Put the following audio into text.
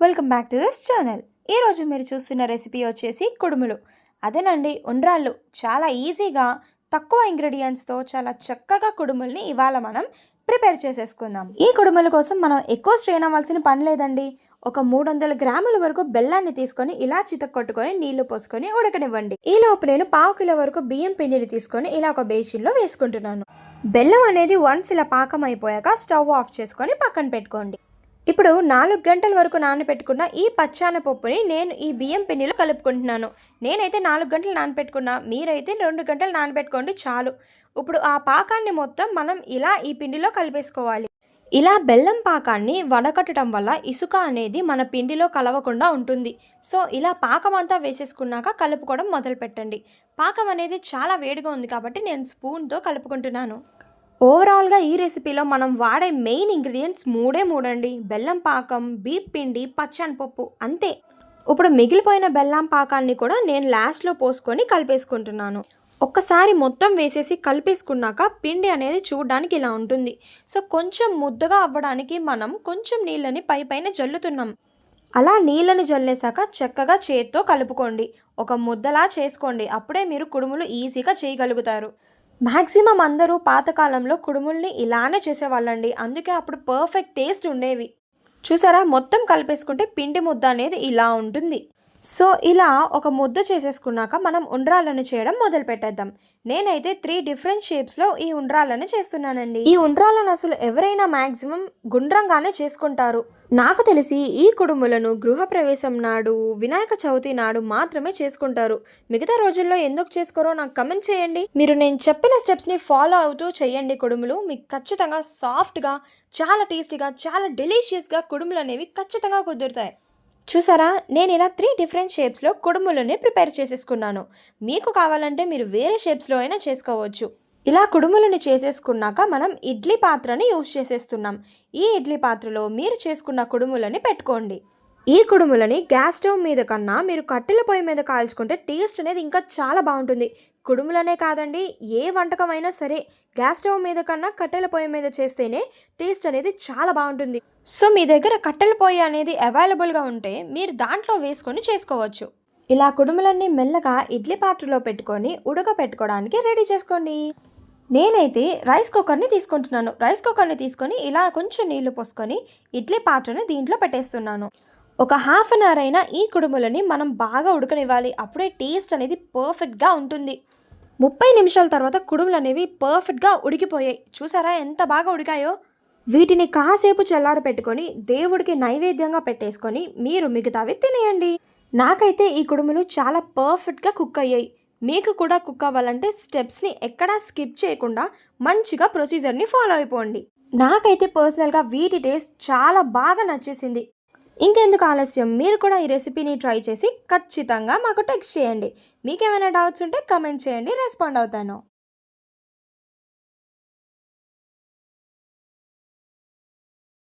Welcome back to this channel. ఈరోజు మీరు చూస్తున్న రెసిపీ వచ్చేసి కుడుములు. అదేనండి, ఉండ్రాళ్ళు. చాలా ఈజీగా తక్కువ ఇంగ్రీడియంట్స్తో చాలా చక్కగా కుడుముల్ని ఇవాళ మనం ప్రిపేర్ చేసేసుకుందాం. ఈ కుడుముల కోసం మనం ఎక్కువ స్ట్రెయిన్ అవ్వాల్సిన పని లేదండి. ఒక 300 గ్రాముల వరకు బెల్లాన్ని తీసుకొని ఇలా చితక్కొట్టుకొని నీళ్లు పోసుకొని ఉడకనివ్వండి. ఈలోపు నేను 1/2 కిలో వరకు బియ్యం పిండిని తీసుకొని ఇలా ఒక బేసిన్లో వేసుకుంటున్నాను. బెల్లం అనేది వన్స్ ఇలా పాకం అయిపోయాక స్టవ్ ఆఫ్ చేసుకొని పక్కన పెట్టుకోండి. ఇప్పుడు 4 గంటల వరకు నానబెట్టుకున్న ఈ పచ్చానపప్పుని నేను ఈ బియ్యం పిండిలో కలుపుకుంటున్నాను. నేనైతే 4 గంటలు నానబెట్టుకున్నా, మీరైతే 2 గంటలు నానబెట్టుకోండి చాలు. ఇప్పుడు ఆ పాకాన్ని మొత్తం మనం ఇలా ఈ పిండిలో కలిపేసుకోవాలి. ఇలా బెల్లం పాకాన్ని వడకట్టడం వల్ల ఇసుక అనేది మన పిండిలో కలవకుండా ఉంటుంది. సో ఇలా పాకం అంతా వేసేసుకున్నాక కలుపుకోవడం మొదలు పెట్టండి. పాకం అనేది చాలా వేడిగా ఉంది కాబట్టి నేను స్పూన్తో కలుపుకుంటున్నాను. ఓవరాల్గా ఈ రెసిపీలో మనం వాడే మెయిన్ ఇంగ్రీడియంట్స్ మూడే అండి. బెల్లం పాకం, బీప్ పిండి, పచ్చనిపప్పు, అంతే. ఇప్పుడు మిగిలిపోయిన బెల్లం పాకాన్ని కూడా నేను లాస్ట్లో పోసుకొని కలిపేసుకుంటున్నాను. ఒక్కసారి మొత్తం వేసేసి కలిపేసుకున్నాక పిండి అనేది చూడడానికి ఇలా ఉంటుంది. సో కొంచెం ముద్దగా అవ్వడానికి మనం కొంచెం నీళ్ళని పైన జల్లుతున్నాం. అలా నీళ్ళని జల్లేసాక చక్కగా చేత్తో కలుపుకోండి. ఒక ముద్దలా చేసుకోండి. అప్పుడే మీరు కుడుములు ఈజీగా చేయగలుగుతారు. మ్యాక్సిమం అందరూ పాతకాలంలో కుడుముల్ని ఇలానే చేసేవాళ్ళండి. అందుకే అప్పుడు పర్ఫెక్ట్ టేస్ట్ ఉండేవి. చూసారా, మొత్తం కలిపేసుకుంటే పిండి ముద్ద అనేది ఇలా ఉంటుంది. సో ఇలా ఒక ముద్ద చేసేసుకున్నాక మనం ఉండ్రాలను చేయడం మొదలు పెట్టేద్దాం. నేనైతే 3 డిఫరెంట్ షేప్స్లో ఈ ఉండ్రాలను చేస్తున్నానండి. ఈ ఉండ్రాలను అసలు ఎవరైనా మ్యాక్సిమం గుండ్రంగానే చేసుకుంటారు. నాకు తెలిసి ఈ కుడుములను గృహప్రవేశం నాడు, వినాయక చవితి నాడు మాత్రమే చేసుకుంటారు. మిగతా రోజుల్లో ఎందుకు చేసుకోరో నాకు కమెంట్ చేయండి. మీరు నేను చెప్పిన స్టెప్స్ని ఫాలో అవుతూ చేయండి. కుడుములు మీకు ఖచ్చితంగా సాఫ్ట్గా, చాలా టేస్టీగా, చాలా డెలీషియస్గా కుడుములు అనేవి ఖచ్చితంగా కుదురుతాయి. చూసారా, నేను ఇలా 3 డిఫరెంట్ షేప్స్లో కుడుములని ప్రిపేర్ చేసేసుకున్నాను. మీకు కావాలంటే మీరు వేరే షేప్స్లో అయినా చేసుకోవచ్చు. ఇలా కుడుములని చేసేసుకున్నాక మనం ఇడ్లీ పాత్రని యూజ్ చేసేస్తున్నాం. ఈ ఇడ్లీ పాత్రలో మీరు చేసుకున్న కుడుములని పెట్టుకోండి. ఈ కుడుములని గ్యాస్ స్టవ్ మీద కన్నా మీరు కట్టెల పొయ్యి మీద కాల్చుకుంటే టేస్ట్ అనేది ఇంకా చాలా బాగుంటుంది. కుడుములనే కాదండి, ఏ వంటకమైనా సరే గ్యాస్ స్టవ్ మీద కన్నా కట్టెల పొయ్యి మీద చేస్తేనే టేస్ట్ అనేది చాలా బాగుంటుంది. సో మీ దగ్గర కట్టెల పొయ్యి అనేది అవైలబుల్గా ఉంటే మీరు దాంట్లో వేసుకొని చేసుకోవచ్చు. ఇలా కుడుములన్నీ మెల్లగా ఇడ్లీ పాత్రలో పెట్టుకొని ఉడకపెట్టుకోవడానికి రెడీ చేసుకోండి. నేనైతే రైస్ కుక్కర్ని తీసుకుంటున్నాను. రైస్ కుక్కర్ని తీసుకొని ఇలా కొంచెం నీళ్లు పోసుకొని ఇడ్లీ పాత్రని దీంట్లో పెట్టేస్తున్నాను. ఒక 1/2 అవర్ అయినా ఈ కుడుములని మనం బాగా ఉడకనివ్వాలి. అప్పుడే టేస్ట్ అనేది పర్ఫెక్ట్గా ఉంటుంది. 30 నిమిషాల తర్వాత కుడుములు అనేవి పర్ఫెక్ట్గా ఉడికిపోయాయి. చూసారా ఎంత బాగా ఉడికాయో. వీటిని కాసేపు చల్లార పెట్టుకొని దేవుడికి నైవేద్యంగా పెట్టేసుకొని మీరు మిగతావి తినేయండి. నాకైతే ఈ కుడుములు చాలా పర్ఫెక్ట్గా కుక్ అయ్యాయి. మీకు కూడా కుక్ అవ్వాలంటే స్టెప్స్ని ఎక్కడా స్కిప్ చేయకుండా మంచిగా ప్రొసీజర్ని ఫాలో అయిపోండి. నాకైతే పర్సనల్గా వీటి టేస్ట్ చాలా బాగా నచ్చేసింది. ఇంకెందుకు ఆలస్యం, మీరు కూడా ఈ రెసిపీని ట్రై చేసి ఖచ్చితంగా మాకు టెక్స్ట్ చేయండి. మీకేమైనా డౌట్స్ ఉంటే కమెంట్ చేయండి, రెస్పాండ్ అవుతాను.